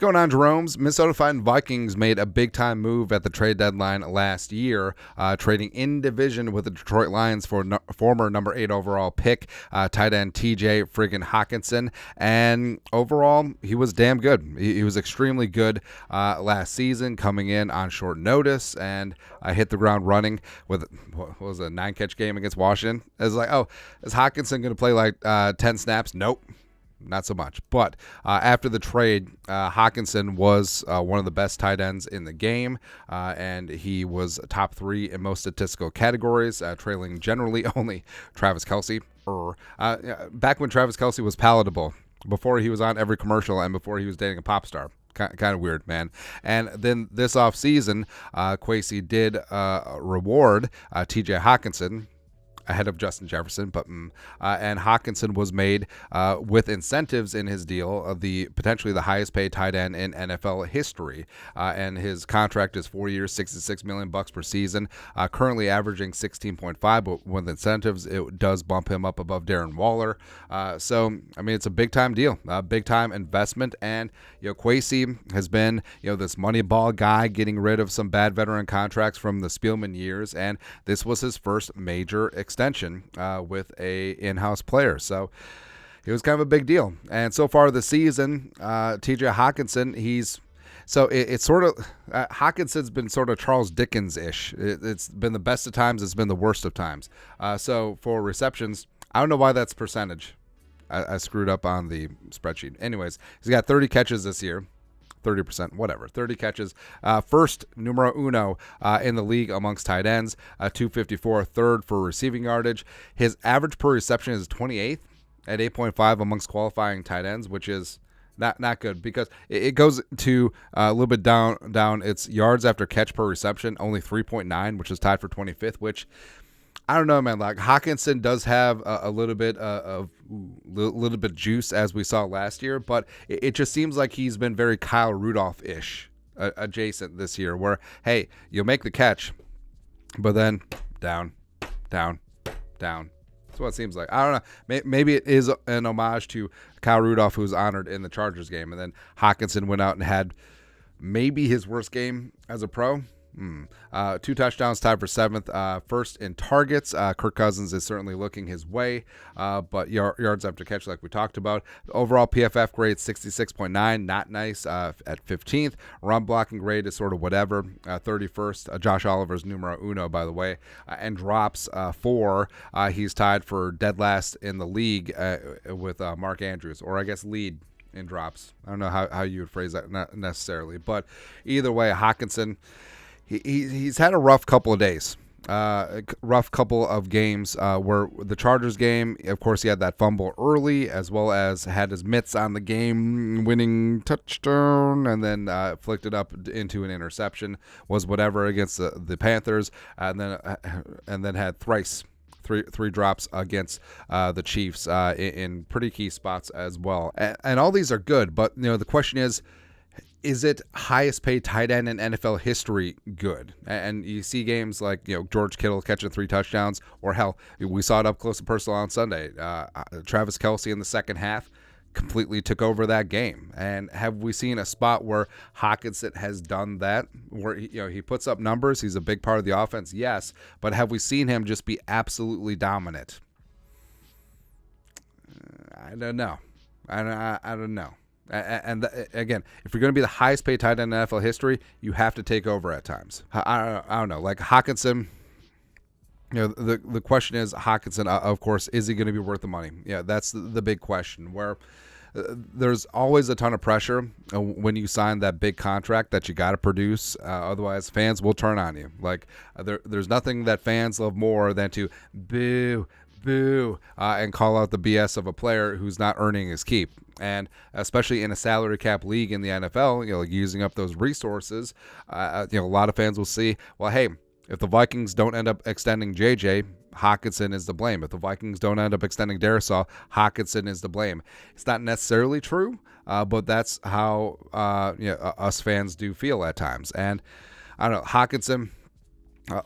going on, Jerome's? Minnesota Vikings made a big-time move at the trade deadline last year, trading in division with the Detroit Lions for former number 8 overall pick, tight end TJ friggin' Hockenson. And overall, he was damn good. He was extremely good last season, coming in on short notice, and hit the ground running with, what was it, a 9-catch game against Washington. It was like, oh, is Hockenson going to play like 10 snaps? Nope. Not so much. But after the trade, Hockenson was one of the best tight ends in the game, and he was top 3 in most statistical categories, trailing generally only Travis Kelce. Back when Travis Kelce was palatable, before he was on every commercial and before he was dating a pop star. Kind of weird, man. And then this offseason, Kwesi did reward TJ Hockenson ahead of Justin Jefferson, but and Hockenson was made with incentives in his deal of potentially the highest paid tight end in NFL history, and his contract is 4 years, $66 million per season, currently averaging 16.5, but with incentives it does bump him up above Darren Waller. So I mean, it's a big time deal, a big time investment, and Kwesi has been this Moneyball guy, getting rid of some bad veteran contracts from the Spielman years, and this was his first major extension with a in-house player. So it was kind of a big deal. And so far this season, TJ Hockenson, it's sort of Hawkinson's been sort of Charles Dickens-ish. It's been the best of times. It's been the worst of times. So for receptions, I don't know why that's percentage. I screwed up on the spreadsheet. Anyways, he's got 30 catches this year. 30%, whatever, 30 catches. First, numero uno in the league amongst tight ends, 254, third for receiving yardage. His average per reception is 28th at 8.5 amongst qualifying tight ends, which is not good, because it goes to a little bit down. It's yards after catch per reception, only 3.9, which is tied for 25th, which I don't know, man. Like, Hockenson does have a little bit of juice, as we saw last year, but it just seems like he's been very Kyle Rudolph-ish adjacent this year, where, hey, you'll make the catch, but then down. That's what it seems like. I don't know. Maybe it is an homage to Kyle Rudolph, who was honored in the Chargers game, and then Hockenson went out and had maybe his worst game as a pro. 2 touchdowns, tied for 7th. First in targets. Kirk Cousins is certainly looking his way, but yards after catch, like we talked about. Overall PFF grade 66.9, not nice, at 15th. Run blocking grade is sort of whatever, 31st. Josh Oliver's numero uno, by the way, and drops 4. He's tied for dead last in the league with Mark Andrews, or I guess lead in drops. I don't know how you would phrase that, not necessarily, but either way, Hockenson, he's had a rough couple of days, rough couple of games, where the Chargers game, of course, he had that fumble early, as well as had his mitts on the game-winning touchdown, and then flicked it up into an interception, was whatever against the Panthers, and then had three drops against the Chiefs in pretty key spots as well. And all these are good, but the question is it highest paid tight end in NFL history good? And you see games like George Kittle catching 3 touchdowns, or hell, we saw it up close and personal on Sunday. Travis Kelce in the second half completely took over that game. And have we seen a spot where Hockenson has done that, where he puts up numbers? He's a big part of the offense, yes, but have we seen him just be absolutely dominant? I don't know. I don't know. And again, if you're going to be the highest paid tight end in NFL history, you have to take over at times. I don't know. Like Hockenson, the question is, Hockenson, of course, is he going to be worth the money? Yeah, that's the big question, where there's always a ton of pressure when you sign that big contract that you got to produce. Otherwise, fans will turn on you. Like, there's nothing that fans love more than to boo, and call out the BS of a player who's not earning his keep. And especially in a salary cap league in the NFL, like using up those resources, a lot of fans will see, well, hey, if the Vikings don't end up extending JJ, Hockenson is to blame. If the Vikings don't end up extending Darisaw, Hockenson is to blame. It's not necessarily true, but that's how us fans do feel at times. And I don't know, Hockenson,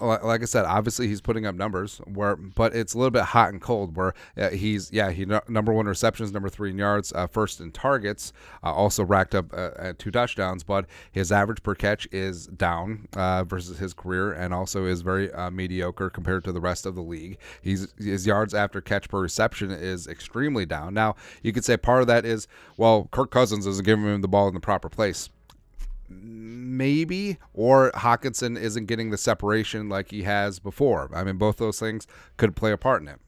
Like I said, obviously he's putting up numbers but it's a little bit hot and cold. Where number 1 receptions, number 3 in yards, first in targets, also racked up 2 touchdowns. But his average per catch is down versus his career, and also is very mediocre compared to the rest of the league. His yards after catch per reception is extremely down. Now you could say part of that is, well, Kirk Cousins isn't giving him the ball in the proper place. Maybe, or Hockenson isn't getting the separation like he has before. I mean, both those things could play a part in it.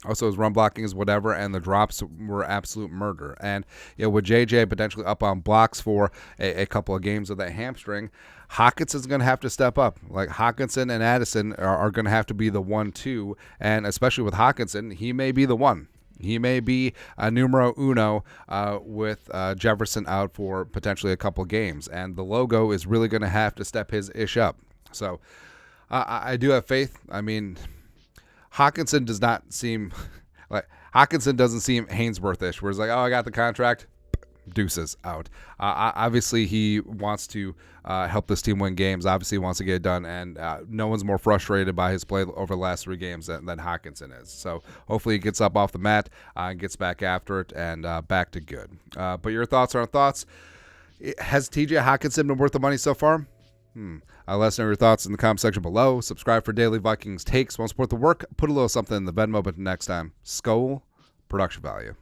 Also, his run blocking is whatever, and the drops were absolute murder. And with JJ potentially up on blocks for a couple of games of that hamstring, Hockenson's going to have to step up. Like, Hockenson and Addison are going to have to be the 1-2, and especially with Hockenson, he may be the one. He may be a numero uno with Jefferson out for potentially a couple games, and the logo is really going to have to step his ish up. So I do have faith. I mean, Hockenson does not seem like Hockenson doesn't seem Hainsworth-ish, where it's like, oh, I got the contract, deuces out. Obviously, he wants to help this team win games. Obviously, he wants to get it done, and no one's more frustrated by his play over the last 3 games than Hockenson is. So hopefully he gets up off the mat and gets back after it and back to good. But your thoughts are on thoughts. Has TJ Hockenson been worth the money so far? Let us know your thoughts in the comment section below. Subscribe for daily Vikings takes. Want to support the work? Put a little something in the Venmo. But next time, Skol, production value.